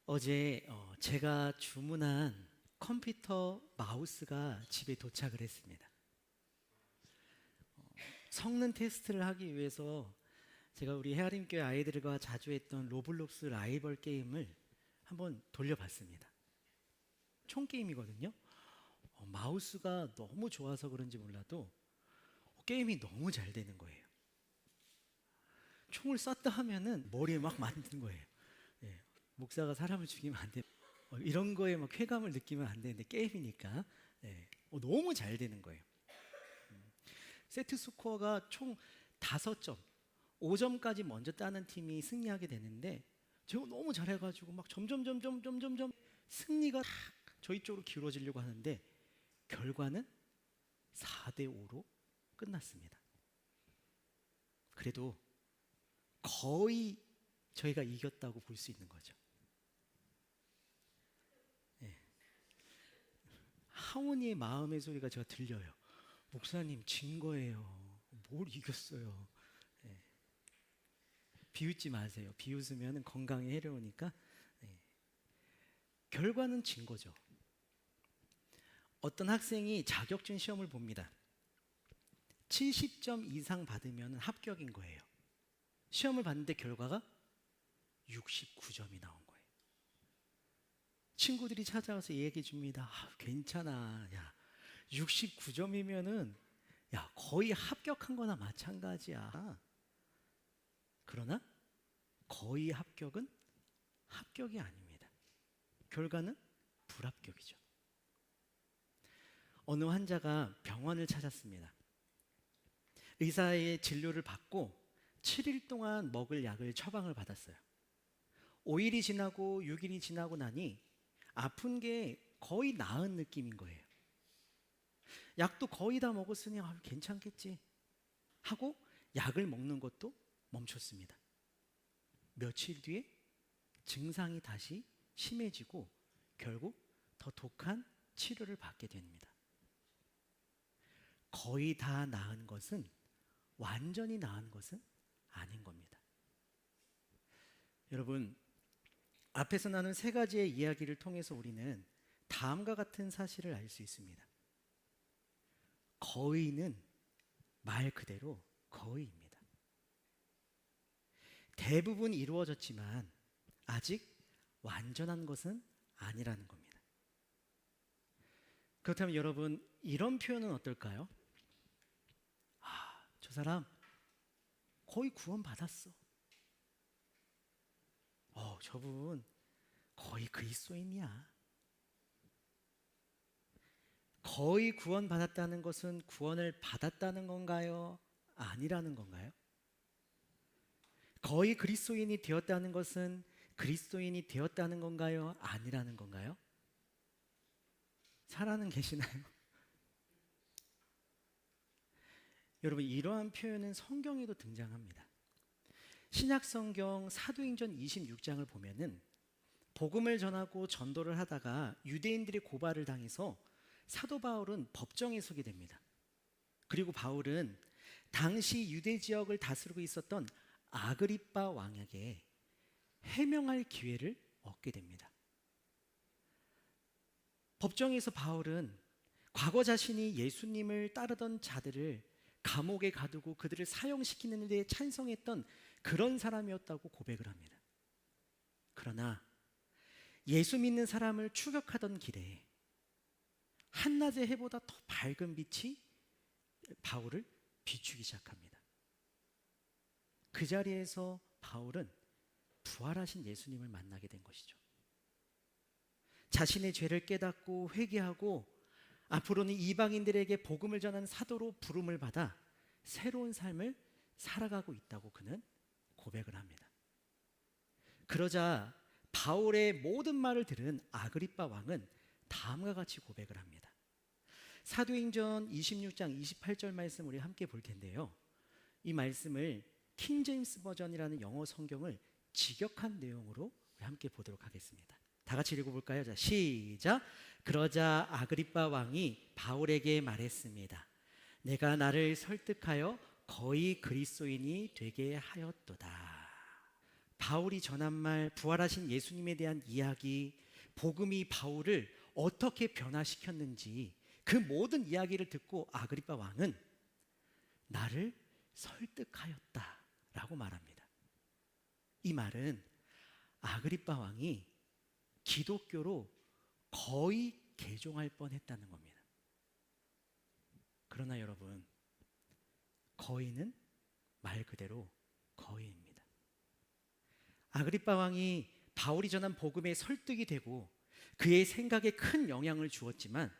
어제 제가 주문한 컴퓨터 마우스가 집에 도착을 했습니다. 성능 테스트를 하기 위해서 제가 우리 헤아림교회 아이들과 자주 했던 로블록스 라이벌 게임을 한번 돌려봤습니다. 총 게임이거든요. 마우스가 너무 좋아서 그런지 몰라도 게임이 너무 잘 되는 거예요. 총을 쐈다 하면은 머리에 막 맞는 거예요. 예, 목사가 사람을 죽이면 안 돼. 이런 거에 막 쾌감을 느끼면 안 되는데 게임이니까 너무 잘 되는 거예요. 세트 스코어가 총 5점, 5점까지 먼저 따는 팀이 승리하게 되는데 제가 너무 잘해가지고 막 점점 승리가 탁 저희 쪽으로 기울어지려고 하는데 결과는 4대5로 끝났습니다. 그래도 거의 저희가 이겼다고 볼 수 있는 거죠. 하원이의 마음의 소리가 제가 들려요. 목사님 진 거예요. 뭘 이겼어요. 비웃지 마세요. 비웃으면 건강에 해로우니까. 결과는 진 거죠. 어떤 학생이 자격증 시험을 봅니다. 70점 이상 받으면 합격인 거예요. 시험을 봤는데 결과가 69점이 나온 거예요. 친구들이 찾아와서 얘기해 줍니다. 괜찮아. 야, 69점이면은 야, 거의 합격한 거나 마찬가지야. 그러나 거의 합격은 합격이 아닙니다. 결과는 불합격이죠. 어느 환자가 병원을 찾았습니다. 의사의 진료를 받고 7일 동안 먹을 약을 처방을 받았어요. 5일이 지나고 6일이 지나고 나니 아픈 게 거의 나은 느낌인 거예요. 약도 거의 다 먹었으니 괜찮겠지 하고 약을 먹는 것도 멈췄습니다. 며칠 뒤에 증상이 다시 심해지고 결국 더 독한 치료를 받게 됩니다. 거의 다 나은 것은 완전히 나은 것은 아닌 겁니다. 여러분, 앞에서 나눈 3가지의 이야기를 통해서 우리는 다음과 같은 사실을 알 수 있습니다. 거의는 말 그대로 거의입니다. 대부분 이루어졌지만 아직 완전한 것은 아니라는 겁니다. 그렇다면 여러분, 이런 표현은 어떨까요? 저 사람 거의 구원 받았어. 저분 거의 그리스도인이야. 거의 구원 받았다는 것은 구원을 받았다는 건가요? 아니라는 건가요? 거의 그리스도인이 되었다는 것은 그리스도인이 되었다는 건가요? 아니라는 건가요? 살아는 계시나요? 여러분, 이러한 표현은 성경에도 등장합니다. 신약 성경 사도행전 26장을 보면은 복음을 전하고 전도를 하다가 유대인들의 고발을 당해서 사도 바울은 법정에 서게 됩니다. 그리고 바울은 당시 유대 지역을 다스리고 있었던 아그리빠 왕에게 해명할 기회를 얻게 됩니다. 법정에서 바울은 과거 자신이 예수님을 따르던 자들을 감옥에 가두고 그들을 사형시키는 데 찬성했던 그런 사람이었다고 고백을 합니다. 그러나 예수 믿는 사람을 추격하던 길에 한낮의 해보다 더 밝은 빛이 바울을 비추기 시작합니다. 그 자리에서 바울은 부활하신 예수님을 만나게 된 것이죠. 자신의 죄를 깨닫고 회개하고 앞으로는 이방인들에게 복음을 전하는 사도로 부름을 받아 새로운 삶을 살아가고 있다고 그는 고백을 합니다. 그러자 바울의 모든 말을 들은 아그리빠 왕은 다음과 같이 고백을 합니다. 사도행전 26장 28절 말씀 우리 함께 볼 텐데요. 이 말씀을 킹 제임스 버전이라는 영어 성경을 직역한 내용으로 우리 함께 보도록 하겠습니다. 다 같이 읽어볼까요? 자, 시작. 그러자 아그리빠 왕이 바울에게 말했습니다. 내가 나를 설득하여 거의 그리스도인이 되게 하였도다. 바울이 전한 말, 부활하신 예수님에 대한 이야기, 복음이 바울을 어떻게 변화시켰는지 그 모든 이야기를 듣고 아그리빠 왕은 나를 설득하였다라고 말합니다. 이 말은 아그리빠 왕이 기독교로 거의 개종할 뻔했다는 겁니다. 그러나 여러분, 거의는 말 그대로 거의입니다. 아그리빠 왕이 바울이 전한 복음에 설득이 되고 그의 생각에 큰 영향을 주었지만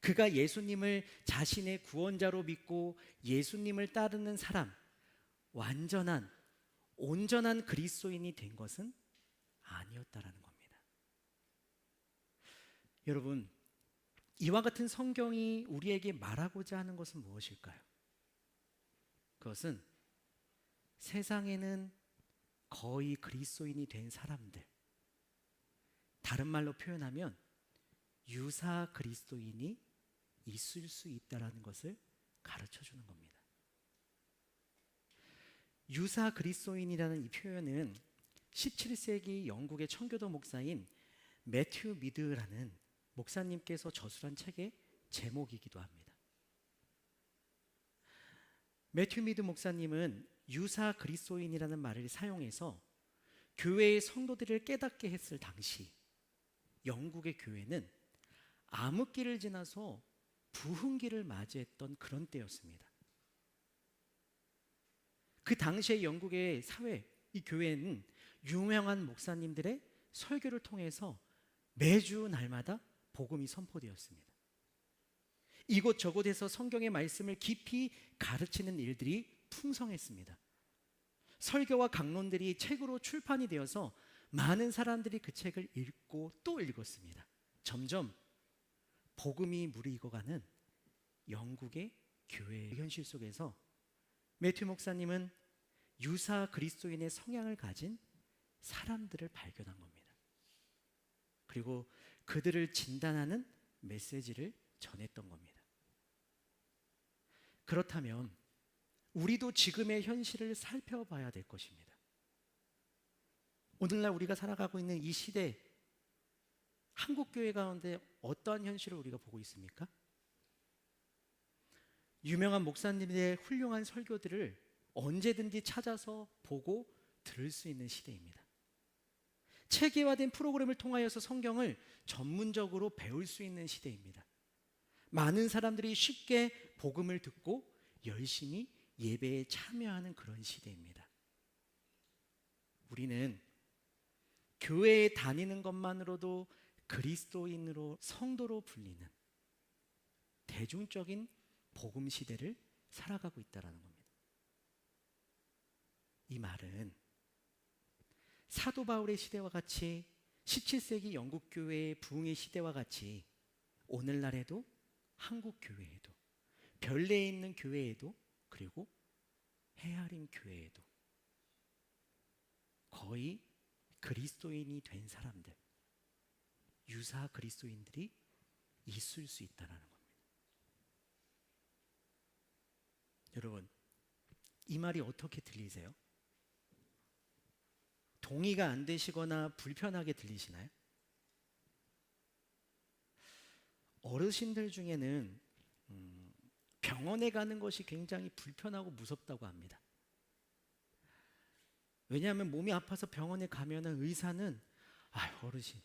그가 예수님을 자신의 구원자로 믿고 예수님을 따르는 사람, 완전한 온전한 그리스도인이 된 것은 아니었다라는 겁니다. 여러분, 이와 같은 성경이 우리에게 말하고자 하는 것은 무엇일까요? 그것은 세상에는 거의 그리스도인이 된 사람들, 다른 말로 표현하면 유사 그리스도인이 있을 수 있다는 것을 가르쳐 주는 겁니다. 유사 그리스도인이라는 이 표현은 17세기 영국의 청교도 목사인 매튜 미드라는 목사님께서 저술한 책의 제목이기도 합니다. 매튜 미드 목사님은 유사 그리스도인이라는 말을 사용해서 교회의 성도들을 깨닫게 했을 당시 영국의 교회는 암흑기를 지나서 부흥기를 맞이했던 그런 때였습니다. 그 당시의 영국의 사회, 이 교회는 유명한 목사님들의 설교를 통해서 매주 날마다 복음이 선포되었습니다. 이곳저곳에서 성경의 말씀을 깊이 가르치는 일들이 풍성했습니다. 설교와 강론들이 책으로 출판이 되어서 많은 사람들이 그 책을 읽고 또 읽었습니다. 점점 복음이 무르익어가는 영국의 교회의 현실 속에서 매튜 목사님은 유사 그리스도인의 성향을 가진 사람들을 발견한 겁니다. 그리고 그들을 진단하는 메시지를 전했던 겁니다. 그렇다면 우리도 지금의 현실을 살펴봐야 될 것입니다. 오늘날 우리가 살아가고 있는 이 시대, 한국교회 가운데 어떠한 현실을 우리가 보고 있습니까? 유명한 목사님들의 훌륭한 설교들을 언제든지 찾아서 보고 들을 수 있는 시대입니다. 체계화된 프로그램을 통하여서 성경을 전문적으로 배울 수 있는 시대입니다. 많은 사람들이 쉽게 복음을 듣고 열심히 예배에 참여하는 그런 시대입니다. 우리는 교회에 다니는 것만으로도 그리스도인으로 성도로 불리는 대중적인 복음 시대를 살아가고 있다는 겁니다. 이 말은 사도 바울의 시대와 같이 17세기 영국 교회의 부흥의 시대와 같이 오늘날에도 한국 교회에도 별내에 있는 교회에도 그리고 헤아림 교회에도 거의 그리스도인이 된 사람들, 유사 그리스도인들이 있을 수 있다는 겁니다. 여러분, 이 말이 어떻게 들리세요? 동의가 안 되시거나 불편하게 들리시나요? 어르신들 중에는 병원에 가는 것이 굉장히 불편하고 무섭다고 합니다. 왜냐하면 몸이 아파서 병원에 가면 의사는 어르신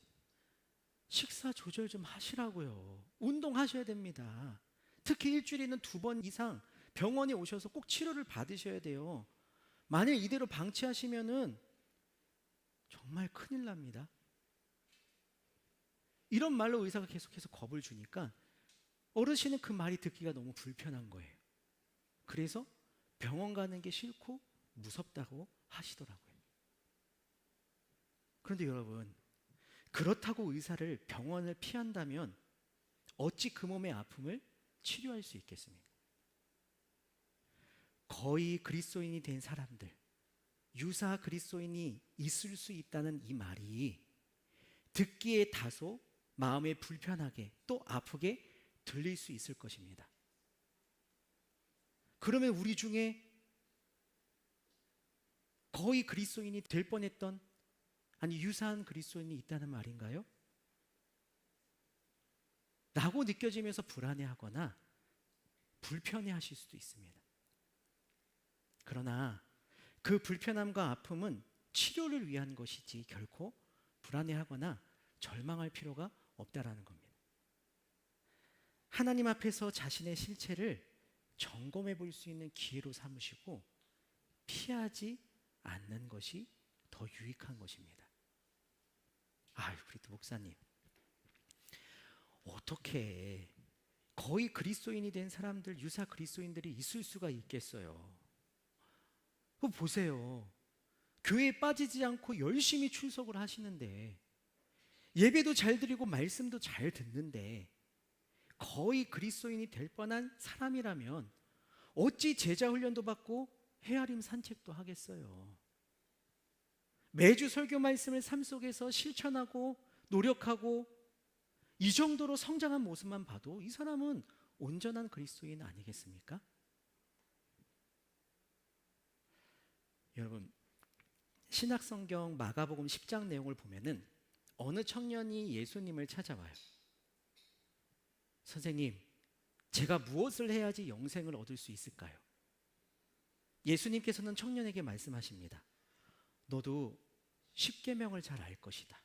식사 조절 좀 하시라고요. 운동하셔야 됩니다. 특히 일주일에는 2번 이상 병원에 오셔서 꼭 치료를 받으셔야 돼요. 만약 이대로 방치하시면은 정말 큰일 납니다. 이런 말로 의사가 계속해서 겁을 주니까 어르신은 그 말이 듣기가 너무 불편한 거예요. 그래서 병원 가는 게 싫고 무섭다고 하시더라고요. 그런데 여러분, 그렇다고 의사를 병원을 피한다면 어찌 그 몸의 아픔을 치료할 수 있겠습니까? 거의 그리스도인이 된 사람들, 유사 그리스도인이 있을 수 있다는 이 말이 듣기에 다소 마음에 불편하게 또 아프게 들릴 수 있을 것입니다. 그러면 우리 중에 거의 그리스도인이 될 뻔했던, 아니 유사한 그리스도인이 있다는 말인가요? 라고 느껴지면서 불안해하거나 불편해하실 수도 있습니다. 그러나 그 불편함과 아픔은 치료를 위한 것이지 결코 불안해하거나 절망할 필요가 없다라는 겁니다. 하나님 앞에서 자신의 실체를 점검해 볼 수 있는 기회로 삼으시고 피하지 않는 것이 더 유익한 것입니다. 우리 목사님, 어떻게 거의 그리스도인이 된 사람들, 유사 그리스도인들이 있을 수가 있겠어요? 보세요. 교회에 빠지지 않고 열심히 출석을 하시는데, 예배도 잘 드리고 말씀도 잘 듣는데 거의 그리스도인이 될 뻔한 사람이라면 어찌 제자 훈련도 받고 헤아림 산책도 하겠어요? 매주 설교 말씀을 삶 속에서 실천하고 노력하고 이 정도로 성장한 모습만 봐도 이 사람은 온전한 그리스도인 아니겠습니까? 여러분, 신약성경 마가복음 10장 내용을 보면은 어느 청년이 예수님을 찾아와요. 선생님, 제가 무엇을 해야지 영생을 얻을 수 있을까요? 예수님께서는 청년에게 말씀하십니다. 너도 10계명을 잘 알 것이다.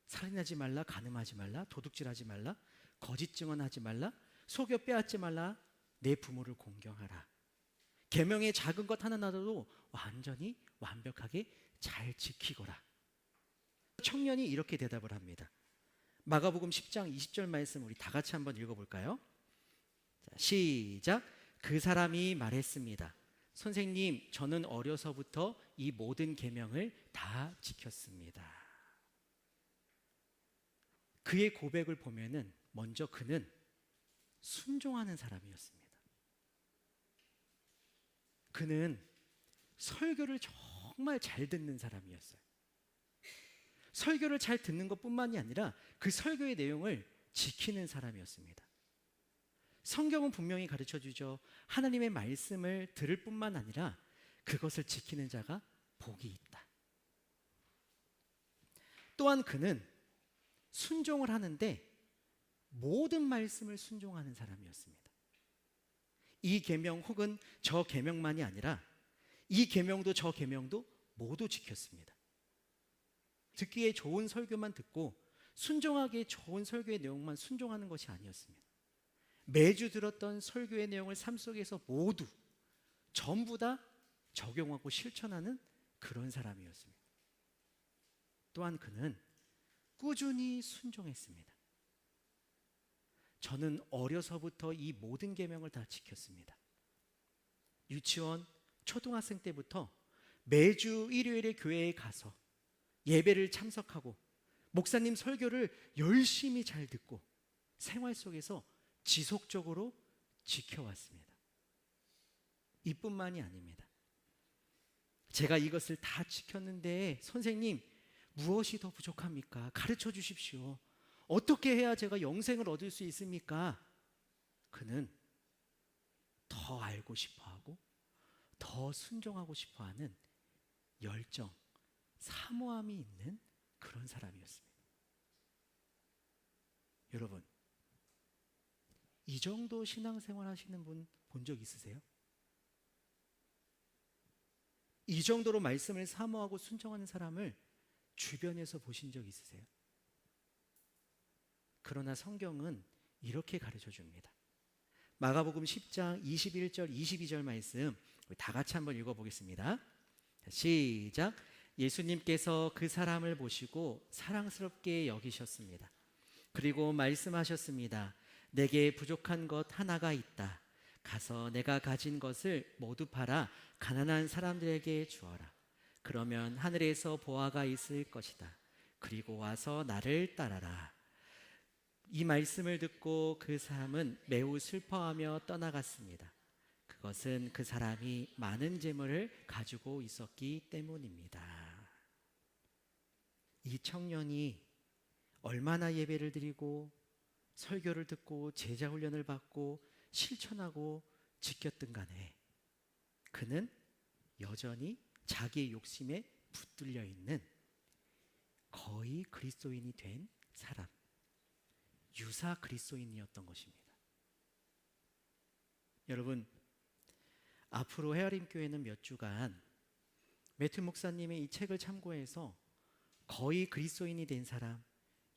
살인하지 말라, 간음하지 말라, 도둑질하지 말라, 거짓 증언하지 말라, 속여 빼앗지 말라, 내 부모를 공경하라. 계명의 작은 것 하나라도 완전히 완벽하게 잘 지키거라. 청년이 이렇게 대답을 합니다. 마가복음 10장 20절 말씀 우리 다 같이 한번 읽어볼까요? 자, 시작. 그 사람이 말했습니다. 선생님, 저는 어려서부터 이 모든 계명을 다 지켰습니다. 그의 고백을 보면은 먼저 그는 순종하는 사람이었습니다. 그는 설교를 정말 잘 듣는 사람이었어요. 설교를 잘 듣는 것뿐만이 아니라 그 설교의 내용을 지키는 사람이었습니다. 성경은 분명히 가르쳐주죠. 하나님의 말씀을 들을 뿐만 아니라 그것을 지키는 자가 복이 있다. 또한 그는 순종을 하는데 모든 말씀을 순종하는 사람이었습니다. 이 계명 혹은 저 계명만이 아니라 이 계명도 저 계명도 모두 지켰습니다. 듣기에 좋은 설교만 듣고 순종하기에 좋은 설교의 내용만 순종하는 것이 아니었습니다. 매주 들었던 설교의 내용을 삶 속에서 모두 전부 다 적용하고 실천하는 그런 사람이었습니다. 또한 그는 꾸준히 순종했습니다. 저는 어려서부터 이 모든 계명을 다 지켰습니다. 유치원, 초등학생 때부터 매주 일요일에 교회에 가서 예배를 참석하고 목사님 설교를 열심히 잘 듣고 생활 속에서 지속적으로 지켜왔습니다. 이뿐만이 아닙니다. 제가 이것을 다 지켰는데 선생님, 무엇이 더 부족합니까? 가르쳐 주십시오. 어떻게 해야 제가 영생을 얻을 수 있습니까? 그는 더 알고 싶어하고 더 순종하고 싶어하는 열정, 사모함이 있는 그런 사람이었습니다. 여러분, 이 정도 신앙생활 하시는 분 본 적 있으세요? 이 정도로 말씀을 사모하고 순종하는 사람을 주변에서 보신 적 있으세요? 그러나 성경은 이렇게 가르쳐 줍니다. 마가복음 10장 21절 22절 말씀 우리 다 같이 한번 읽어보겠습니다. 시작. 예수님께서 그 사람을 보시고 사랑스럽게 여기셨습니다. 그리고 말씀하셨습니다. 내게 부족한 것 하나가 있다. 가서 내가 가진 것을 모두 팔아 가난한 사람들에게 주어라. 그러면 하늘에서 보화가 있을 것이다. 그리고 와서 나를 따라라. 이 말씀을 듣고 그 사람은 매우 슬퍼하며 떠나갔습니다. 그것은 그 사람이 많은 재물을 가지고 있었기 때문입니다. 이 청년이 얼마나 예배를 드리고 설교를 듣고 제자 훈련을 받고 실천하고 지켰든 간에 그는 여전히 자기의 욕심에 붙들려 있는 거의 그리스도인이 된 사람, 유사 그리스도인이었던 것입니다. 여러분, 앞으로 헤아림 교회는 몇 주간 매튜 목사님의 이 책을 참고해서 거의 그리스도인이 된 사람,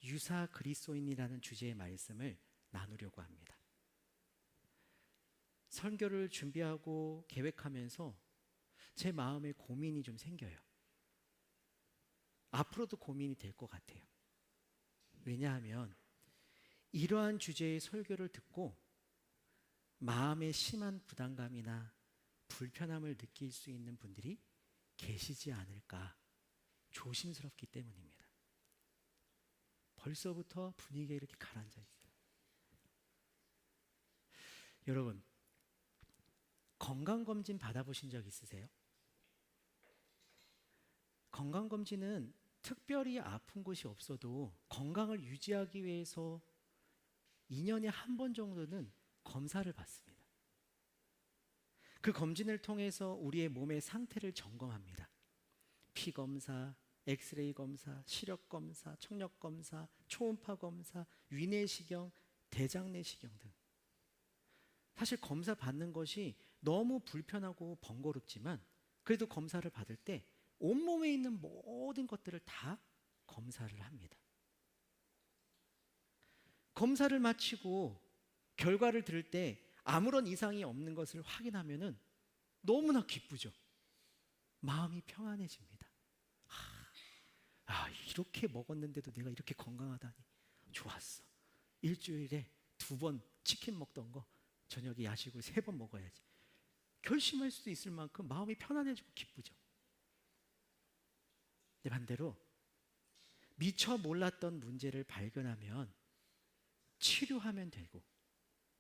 유사 그리스도인이라는 주제의 말씀을 나누려고 합니다. 설교를 준비하고 계획하면서 제 마음에 고민이 좀 생겨요. 앞으로도 고민이 될 것 같아요. 왜냐하면 이러한 주제의 설교를 듣고 마음에 심한 부담감이나 불편함을 느낄 수 있는 분들이 계시지 않을까 조심스럽기 때문입니다. 벌써부터 분위기가 이렇게 가라앉아 있어요. 여러분, 건강검진 받아보신 적 있으세요? 건강검진은 특별히 아픈 곳이 없어도 건강을 유지하기 위해서 2년에 한 번 정도는 검사를 받습니다. 그 검진을 통해서 우리의 몸의 상태를 점검합니다. 피 검사, 엑스레이 검사, 시력 검사, 청력 검사, 초음파 검사, 위내시경, 대장내시경 등. 사실 검사 받는 것이 너무 불편하고 번거롭지만 그래도 검사를 받을 때 온몸에 있는 모든 것들을 다 검사를 합니다. 검사를 마치고 결과를 들을 때 아무런 이상이 없는 것을 확인하면은 너무나 기쁘죠. 마음이 평안해집니다. 이렇게 먹었는데도 내가 이렇게 건강하다니 좋았어. 일주일에 2번 치킨 먹던 거 저녁에 야식을 3번 먹어야지. 결심할 수도 있을 만큼 마음이 편안해지고 기쁘죠. 근데 반대로 미처 몰랐던 문제를 발견하면 치료하면 되고,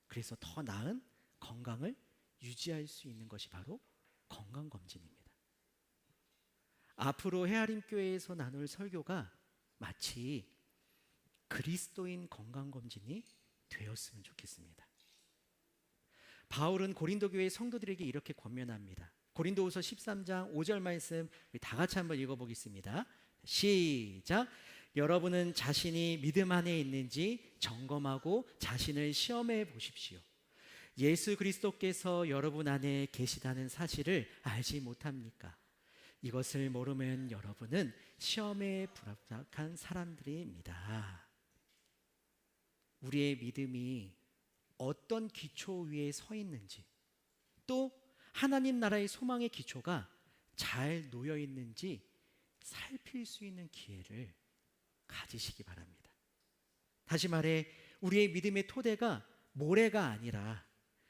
그래서 더 나은 건강을 유지할 수 있는 것이 바로 건강검진입니다. 앞으로 헤아림 교회에서 나눌 설교가 마치 그리스도인 건강검진이 되었으면 좋겠습니다. 바울은 고린도 교회 성도들에게 이렇게 권면합니다. 고린도후서 13장 5절 말씀 다 같이 한번 읽어보겠습니다. 시작. 여러분은 자신이 믿음 안에 있는지 점검하고 자신을 시험해 보십시오. 예수 그리스도께서 여러분 안에 계시다는 사실을 알지 못합니까? 이것을 모르면 여러분은 시험에 불합격한 사람들입니다. 우리의 믿음이 어떤 기초 위에 서 있는지, 또 하나님 나라의 소망의 기초가 잘 놓여 있는지 살필 수 있는 기회를 가지시기 바랍니다. 다시 말해, 우리의 믿음의 토대가 모래가 아니라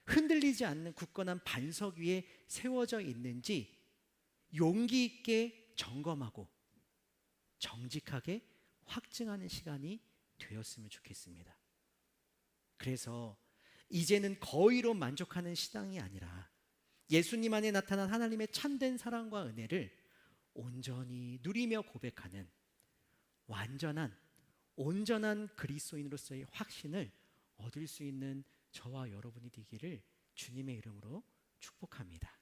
흔들리지 않는 굳건한 반석 위에 세워져 있는지 용기 있게 점검하고 정직하게 확증하는 시간이 되었으면 좋겠습니다. 그래서 이제는 거의로 만족하는 신앙이 아니라 예수님 안에 나타난 하나님의 참된 사랑과 은혜를 온전히 누리며 고백하는 완전한 온전한 그리스도인으로서의 확신을 얻을 수 있는 저와 여러분이 되기를 주님의 이름으로 축복합니다.